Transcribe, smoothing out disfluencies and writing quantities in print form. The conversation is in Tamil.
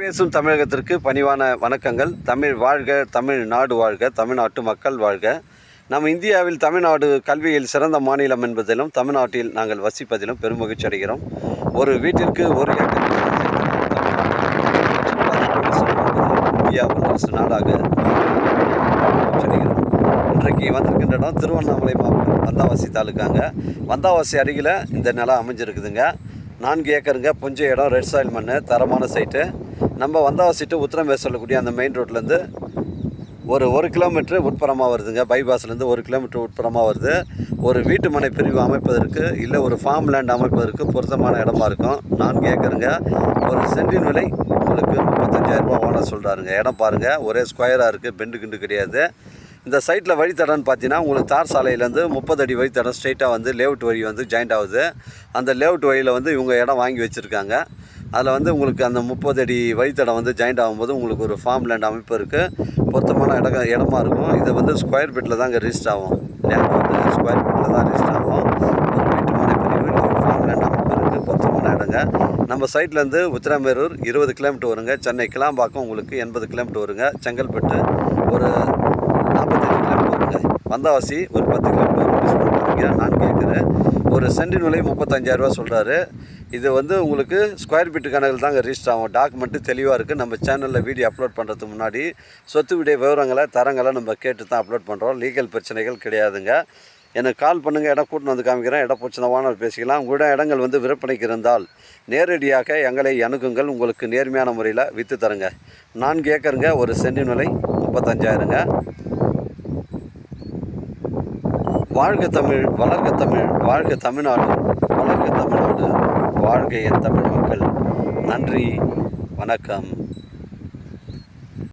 பேசும் தமிழகத்திற்கு பணிவான வணக்கங்கள். தமிழ் வாழ்க, தமிழ்நாடு வாழ்க, தமிழ்நாட்டு மக்கள் வாழ்க. நம் இந்தியாவில் தமிழ்நாடு கல்வியில் சிறந்த மாநிலம் என்பதிலும் தமிழ்நாட்டில் நாங்கள் வசிப்பதிலும் பெருமகிழ்ச்சி அடைகிறோம். ஒரு வீட்டிற்கு ஒரு ஏக்கர் இந்தியா வல்லரசு நாடாக அடைகிறோம். இன்றைக்கு வந்திருக்கின்ற இடம் திருவண்ணாமலை மாவட்டம் வந்தாவாசி தாலுக்காங்க. வந்தாவாசி அருகில் இந்த நிலம் அமைஞ்சிருக்குதுங்க. 4 ஏக்கருங்க, புஞ்சை இடம், ரெட் சாயில் மண், தரமான சைட்டு. நம்ம வந்தாவாசி டு உத்திரமேர் சொல்லக்கூடிய அந்த மெயின் ரோட்லேருந்து ஒரு கிலோமீட்டர் உட்புறமாக வருதுங்க. பைபாஸ்லேருந்து 1 கிலோமீட்டர் உட்புறமாக வருது. ஒரு வீட்டு மனை பிரிவு அமைப்பதற்கு இல்லை ஒரு ஃபார்ம் லேண்ட் அமைப்பதற்கு பொருத்தமான இடமா இருக்கும். 4 ஏக்கருங்க. ஒரு சென்டின் விலை உங்களுக்கு 35,000 ரூபா ஓனர் சொல்கிறாருங்க. இடம் பாருங்கள், ஒரே ஸ்கொயராக இருக்குது, பெண்டு கிண்டு கிடையாது. இந்த சைட்டில் வழித்தடம்னு பார்த்தீங்கன்னா உங்களுக்கு தார் சாலையிலேருந்து 30 அடி வழித்தடம் ஸ்ட்ரெயிட்டாக வந்து லேஅவுட் வழி வந்து ஜாயிண்ட் ஆகுது. அந்த லேஅவுட் வழியில் வந்து இவங்க இடம் வாங்கி வச்சுருக்காங்க. அதில் வந்து உங்களுக்கு அந்த 30 அடி வழித்தடம் வந்து ஜாயிண்ட் ஆகும்போது உங்களுக்கு ஒரு ஃபார்ம் லேண்ட் அமைப்பு இருக்குது, பொருத்தமான இடமா இருக்கும். இது வந்து ஸ்கொயர் ஃபீட்டில் தான் இங்கே ரிஜிஸ்டர் ஆகும். லேண்ட் வந்து ஸ்கொயர் ஃபீட்டில் தான் ரிஜிஸ்டர் ஆகும். ஒரு வீட்டு மனை பிரிவு இல்லை ஒரு ஃபார்ம் லேண்ட் அமைப்பு இருக்குது, பொருத்தமான இடங்க. நம்ம சைட்லேருந்து உத்திரமேரூர் 20 கிலோமீட்டர் வருங்க. சென்னை கிளாம்பாக்கம் உங்களுக்கு 80 கிலோமீட்டர் வருங்க. செங்கல்பட்டு ஒரு 45 கிலோமீட்டர் வருங்க. வந்தாவாசி ஒரு 10 கிலோமீட்டர் வரும். மிஸ் பண்ணுறீங்க. 4 ஏக்கரு. ஒரு சென்டின் விலை 35,000 ரூபா சொல்கிறாரு. இது வந்து உங்களுக்கு ஸ்கொயர் ஃபீட்டு கணக்கில் தாங்க ரிஜிஸ்டர் ஆகும். டாக்குமெண்ட்டு தெளிவாக இருக்குது. நம்ம சேனலில் வீடியோ அப்லோட் பண்ணுறதுக்கு முன்னாடி சொத்து விடைய விவரங்களை தரங்களை நம்ம கேட்டு தான் அப்லோட் பண்ணுறோம். லீகல் பிரச்சனைகள் கிடையாதுங்க. எனக்கு கால் பண்ணுங்கள், இடம் கூட்டின்னு வந்து காமிக்கிறேன். இடம் பிடிச்ச ஓனர் பேசிக்கலாம். உங்களிடம் இடங்கள் வந்து விற்பனைக்கு இருந்தால் நேரடியாக எங்களை அணுகுங்கள். உங்களுக்கு நேர்மையான முறையில் விற்று தருங்க. 4 ஏக்கருங்க. ஒரு சென்டின் விலை 35,000ங்க. வாழ்க தமிழ், வளர்க தமிழ், வாழ்க தமிழ்நாடு, வளர்க தமிழ்நாடு, வாழ்க என் தமிழ் மக்கள். நன்றி, வணக்கம்.